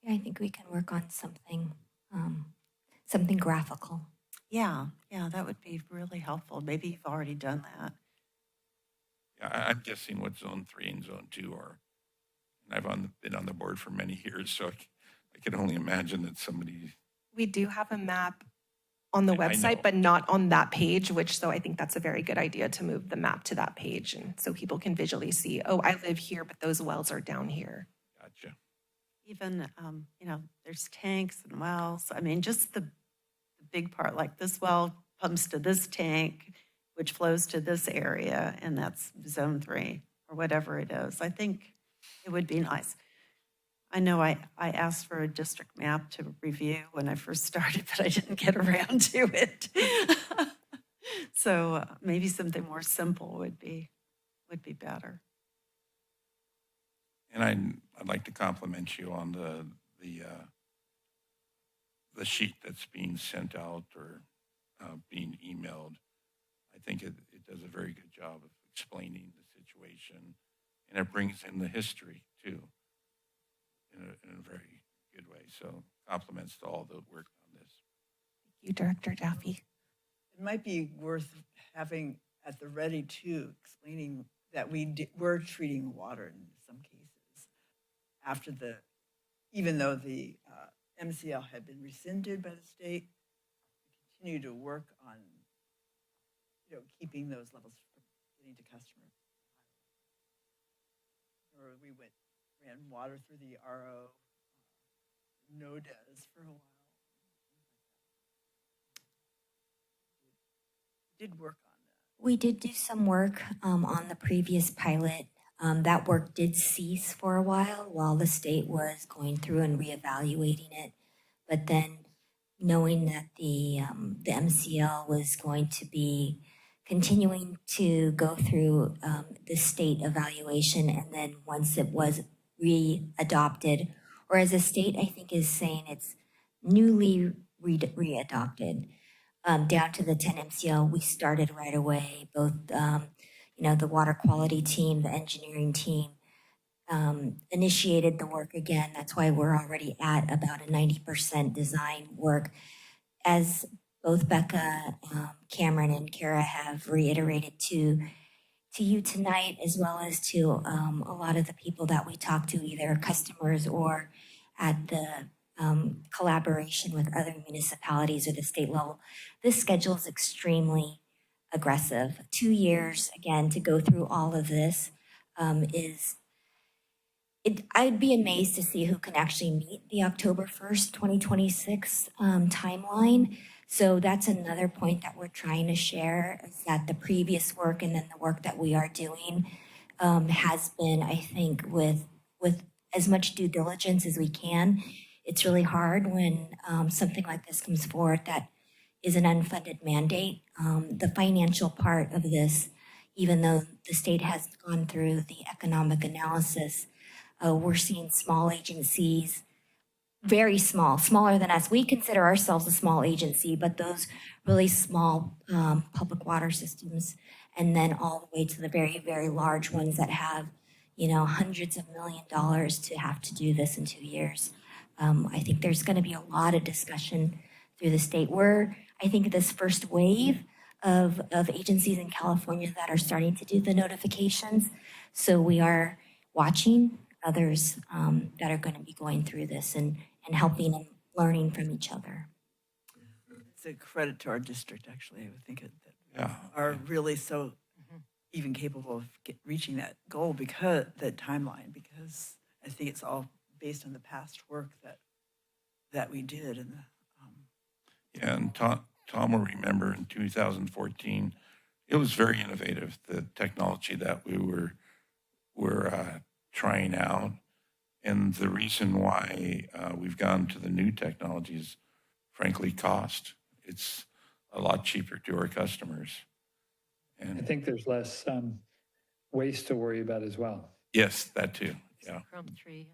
Yeah, I think we can work on something, something graphical. Yeah, that would be really helpful. Maybe you've already done that. Yeah, I'm guessing what zone 3 and zone 2 are. And I've been on the board for many years, so I can only imagine that somebody. We do have a map on the I know. website, but not on that page, so I think that's a very good idea to move the map to that page. And so people can visually see, oh, I live here, but those wells are down here. Gotcha. Even, there's tanks and wells. I mean, just the big part, like this well pumps to this tank, which flows to this area, and that's zone 3 or whatever it is. I think it would be nice. I know I asked for a district map to review when I first started, but I didn't get around to it. So maybe something more simple would be better. And I'd like to compliment you on the sheet that's being sent out or being emailed. I think it does a very good job of explaining the situation, and it brings in the history too in a very good way. So compliments to all the work on this. Thank you, Director Jaffe. It might be worth having at the ready too, explaining that we're treating water in some cases after even though the MCL had been rescinded by the state, we continue to work on, keeping those levels from getting to customers. Or we ran water through the RO, NODAs for a while. We did work on that. We did do some work on the previous pilot. That work did cease for a while the state was going through and reevaluating it. But then knowing that the MCL was going to be continuing to go through the state evaluation, and then once it was readopted, or as the state I think is saying it's newly readopted, down to the 10 MCL, we started right away, both the water quality team, the engineering team, initiated the work again. That's why we're already at about a 90% design work. As both Becca, Cameron, and Kara have reiterated to you tonight, as well as to a lot of the people that we talk to, either customers or at the collaboration with other municipalities or the state level, this schedule is extremely aggressive. 2 years, again, to go through all of this I'd be amazed to see who can actually meet the October 1st, 2026 timeline. So that's another point that we're trying to share, is that the previous work and then the work that we are doing has been, I think, with as much due diligence as we can. It's really hard when something like this comes forward that is an unfunded mandate. The financial part of this, even though the state has gone through the economic analysis, We're seeing small agencies, very small, smaller than us. We consider ourselves a small agency, but those really small public water systems, and then all the way to the very, very large ones that have, hundreds of $1 million to have to do this in 2 years. I think there's going to be a lot of discussion through the state. I think this first wave of agencies in California that are starting to do the notifications. So we are watching others that are going to be going through this and helping and learning from each other. It's a credit to our district, actually. I would think that Yeah. are really so even capable of reaching that goal because that timeline, because I think it's all based on the past work that we did. And Yeah, and Tom will remember in 2014, it was very innovative, the technology that we were trying out. And the reason why we've gone to the new technologies, frankly, cost. It's a lot cheaper to our customers. I think there's less waste to worry about as well. Yes, that too. Yeah. Chrome 3.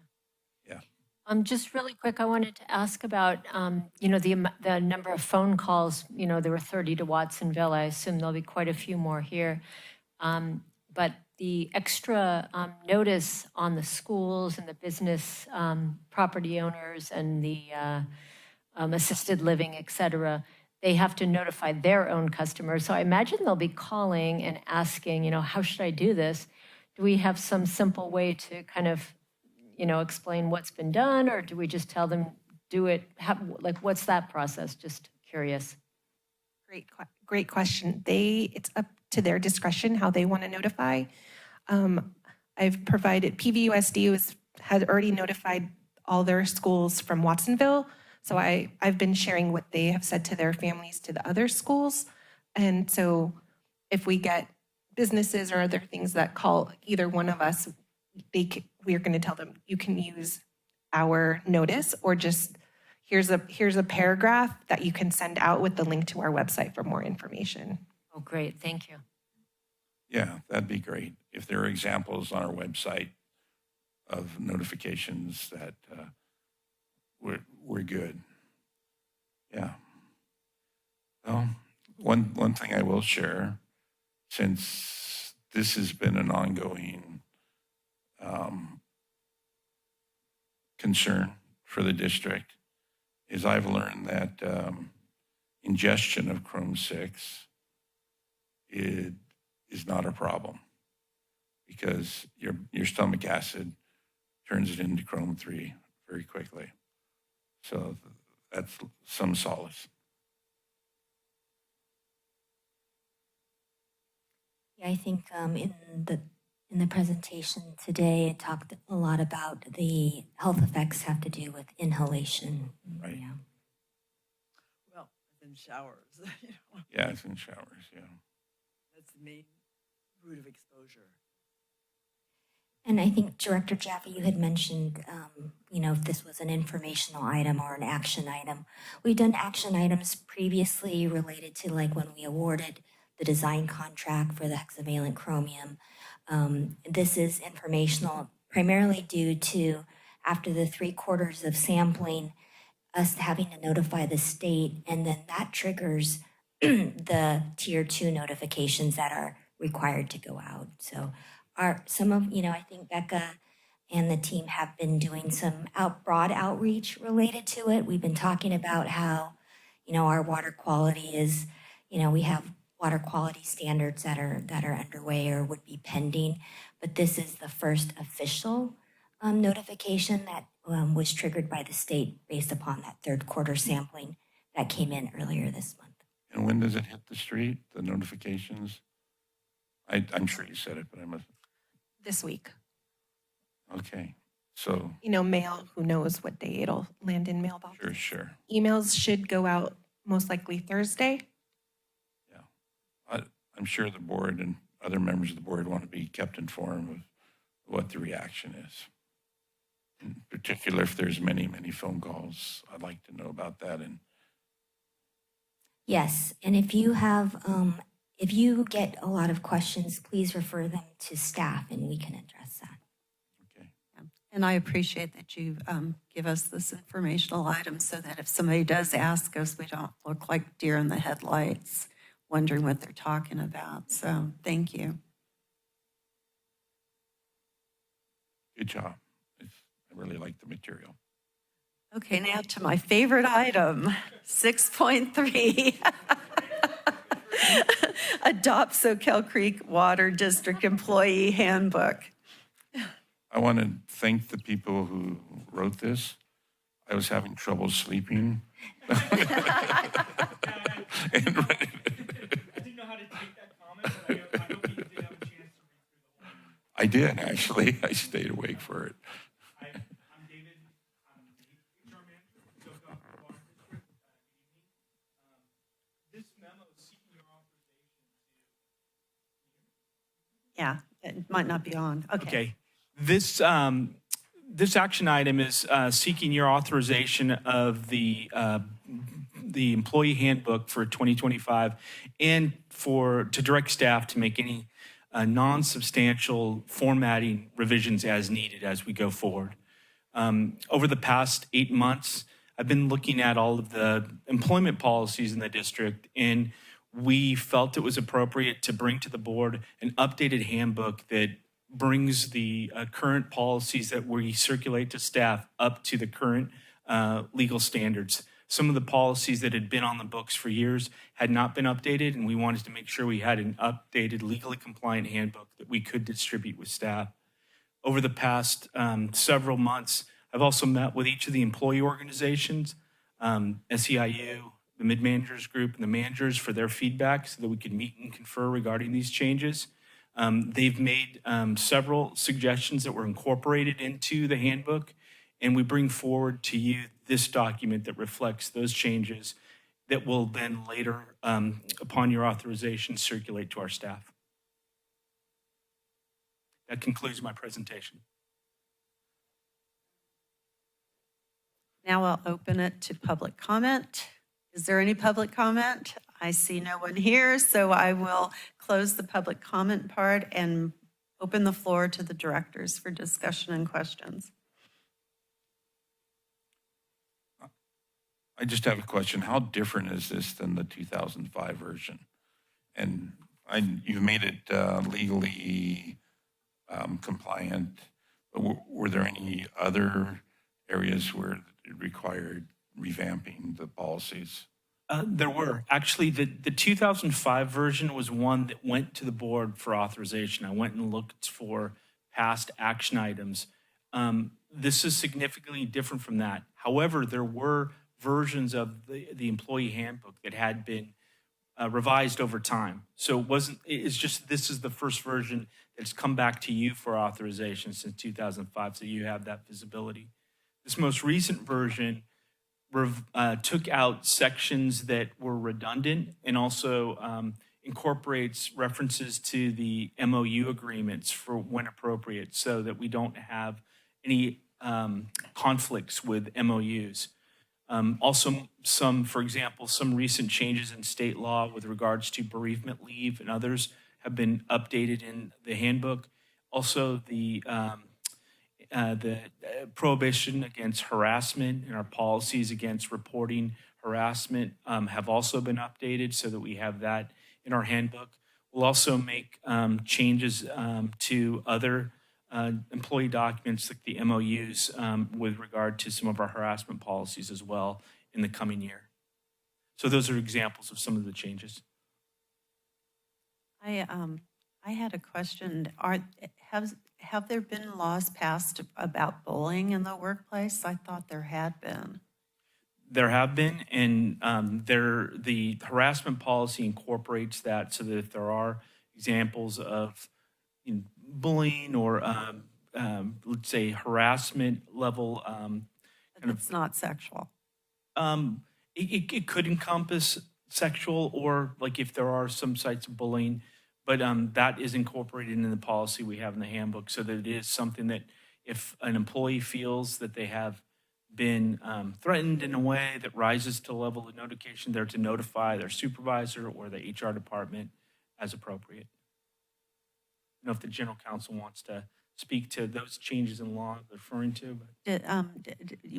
Yeah. Just really quick, I wanted to ask about, the number of phone calls. There were 30 to Watsonville. I assume there'll be quite a few more here. But the extra notice on the schools and the business property owners and the assisted living, et cetera, they have to notify their own customers. So I imagine they'll be calling and asking, how should I do this? Do we have some simple way to kind of, explain what's been done, or do we just tell them do it? What's that process? Just curious. Great question. It's up to their discretion how they want to notify. I've provided, PVUSD has already notified all their schools from Watsonville. So I've been sharing what they have said to their families to the other schools. And so if we get businesses or other things that call either one of us, we are going to tell them, you can use our notice, or just here's a paragraph that you can send out with the link to our website for more information. Oh, great. Thank you. Yeah, that'd be great. If there are examples on our website of notifications that we're good. Yeah. Well, one thing I will share, since this has been an ongoing concern for the district, is I've learned that ingestion of Chrome 6 is not a problem, because your stomach acid turns it into Chrome 3 very quickly. So that's some solace. Yeah, I think in the presentation today, it talked a lot about the health effects have to do with inhalation. Right. Yeah. well, in showers, Yeah, it's in showers, yeah. that's the main route of exposure. And I think, Director Jaffe, you had mentioned, if this was an informational item or an action item. We've done action items previously related to, like, when we awarded the design contract for the hexavalent chromium. This is informational, primarily due to, after the 3/4 of sampling, us having to notify the state, and then that triggers the Tier 2 notifications that are required to go out. So I think Becca and the team have been doing some broad outreach related to it. We've been talking about how, our water quality is, we have water quality standards that are underway or would be pending, but this is the first official notification that was triggered by the state based upon that 3rd quarter sampling that came in earlier this month. And when does it hit the street, the notifications? I'm sure you said it, but I must. This week. Okay, so. Mail, who knows what day it'll land in mailboxes. Sure. Emails should go out most likely Thursday. I'm sure the board and other members of the board want to be kept informed of what the reaction is. In particular, if there's many, many phone calls, I'd like to know about that. And Yes, and if you have, if you get a lot of questions, please refer them to staff and we can address that. okay. And I appreciate that you give us this informational item so that if somebody does ask us, we don't look like deer in the headlights, wondering what they're talking about. So thank you. Good job. I really like the material. Okay, now to my favorite item, 6.3. Adopt Soquel Creek Water District Employee Handbook. I want to thank the people who wrote this. I was having trouble sleeping. I didn't know how to take that comment, but I hope you did have a chance to read through the whole. I did, actually. I stayed awake for it. I'm David. I'm the HR manager for SoCal Water District. Good evening. This memo is seeking your authorization to. Yeah, it might not be on. Okay. This action item is seeking your authorization of the employee handbook for 2025 and to direct staff to make any non-substantial formatting revisions as needed as we go forward. Over the past 8 months, I've been looking at all of the employment policies in the district, and we felt it was appropriate to bring to the board an updated handbook that brings the current policies that we circulate to staff up to the current legal standards. Some of the policies that had been on the books for years had not been updated, and we wanted to make sure we had an updated, legally compliant handbook that we could distribute with staff. Over the past several months, I've also met with each of the employee organizations, SEIU, the mid-managers group, and the managers for their feedback so that we could meet and confer regarding these changes. They've made several suggestions that were incorporated into the handbook, and we bring forward to you this document that reflects those changes that will then later, upon your authorization, circulate to our staff. That concludes my presentation. Now I'll open it to public comment. Is there any public comment? I see no one here, so I will close the public comment part and open the floor to the directors for discussion and questions. I just have a question. How different is this than the 2005 version? And you've made it legally compliant, but were there any other areas where it required revamping the policies? There were. Actually, the 2005 version was one that went to the board for authorization. I went and looked for past action items. This is significantly different from that. However, there were versions of the employee handbook that had been revised over time. So it's just this is the first version that's come back to you for authorization since 2005, so you have that visibility. This most recent version took out sections that were redundant and also incorporates references to the MOU agreements for when appropriate so that we don't have any conflicts with MOUs. Also, for example, some recent changes in state law with regards to bereavement leave and others have been updated in the handbook. Also, the prohibition against harassment and our policies against reporting harassment have also been updated so that we have that in our handbook. We'll also make changes to other employee documents like the MOUs with regard to some of our harassment policies as well in the coming year. So those are examples of some of the changes. I had a question. Have there been laws passed about bullying in the workplace? I thought there had been. There have been, and the harassment policy incorporates that so that if there are examples of bullying or let's say harassment level, It's not sexual. it could encompass sexual or like if there are some sites of bullying. But that is incorporated in the policy we have in the handbook so that it is something that if an employee feels that they have been threatened in a way that rises to the level of notification, they're to notify their supervisor or the HR department as appropriate. I don't know if the general counsel wants to speak to those changes in law referring to. But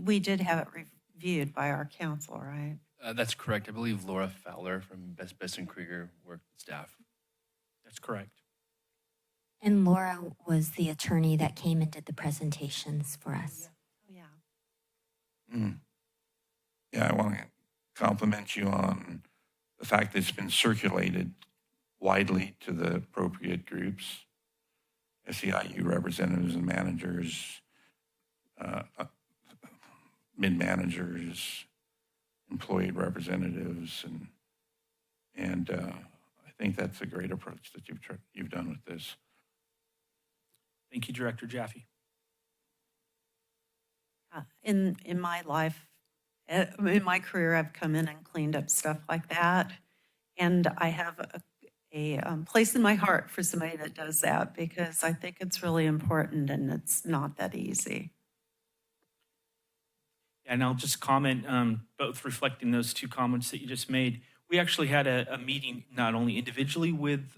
We did have it reviewed by our council, right? That's correct. I believe Laura Fowler from Best and Krieger worked with staff. that's correct. And Laura was the attorney that came and did the presentations for us. Yeah. Yeah, I want to compliment you on the fact that it's been circulated widely to the appropriate groups, SEIU representatives and managers, mid-managers, employee representatives, and I think that's a great approach that you've done with this. Thank you, Director Jaffe. In my life, in my career, I've come in and cleaned up stuff like that. And I have a place in my heart for somebody that does that because I think it's really important and it's not that easy. And I'll just comment, both reflecting those two comments that you just made. We actually had a meeting not only individually with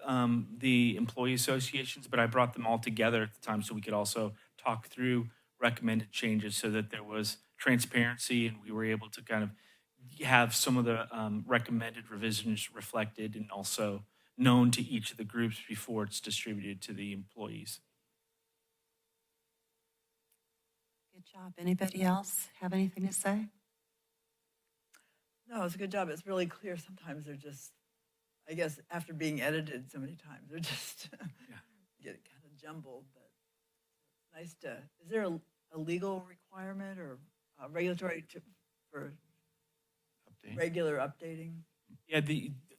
the employee associations, but I brought them all together at the time so we could also talk through recommended changes so that there was transparency and we were able to kind of have some of the recommended revisions reflected and also known to each of the groups before it's distributed to the employees. Good job. Anybody else have anything to say? No, it's a good job. It's really clear. Sometimes they're just, I guess, after being edited so many times, they're just get kind of jumbled. But it's nice to. Is there a legal requirement or a regulatory for regular updating? Yeah,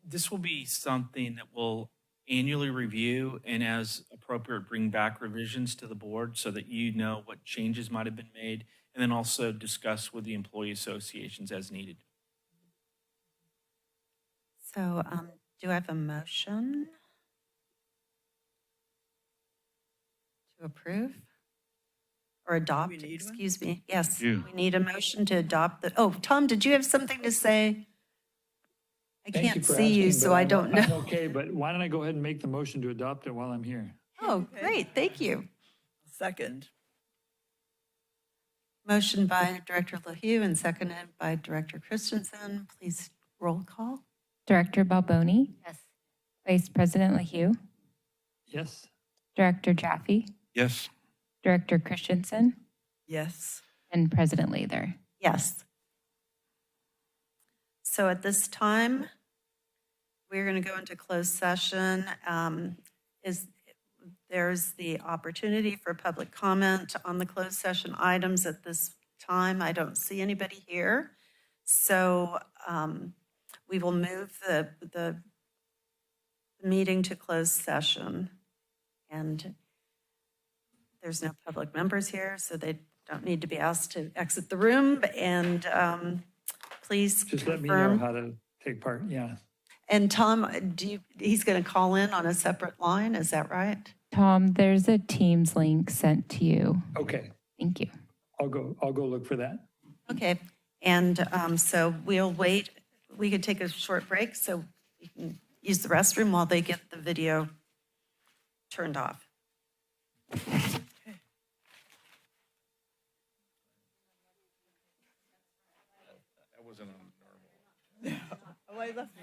this will be something that we'll annually review and as appropriate bring back revisions to the board so that you know what changes might have been made and then also discuss with the employee associations as needed. So do I have a motion to approve or adopt? We need one? Excuse me. Yes, Yeah. we need a motion to adopt the, oh, Tom, did you have something to say? I Thank can't for see you, asking, so but I I'm- don't I'm know. okay, but why don't I go ahead and make the motion to adopt it while I'm here? Oh, great. Thank you. Second. Motion by Director LaHue and seconded by Director Christensen. Please roll call. Director Balboni, Yes. Vice President LaHue, Yes? Director Jaffe, Yes? Director Christensen, Yes. and President Lather. Yes. So at this time, we're going to go into closed session. There's the opportunity for public comment on the closed session items at this time. I don't see anybody here. So we will move the meeting to closed session. And there's no public members here, so they don't need to be asked to exit the room. And please Just let me know confirm. how to take part, yeah. And Tom, he's going to call in on a separate line, is that right? Tom, there's a Teams link sent to you. Okay, Thank you. I'll go look for that. Okay, and so we'll wait. We could take a short break so we can use the restroom while they get the video turned off. That wasn't on normal. Oh, I left me.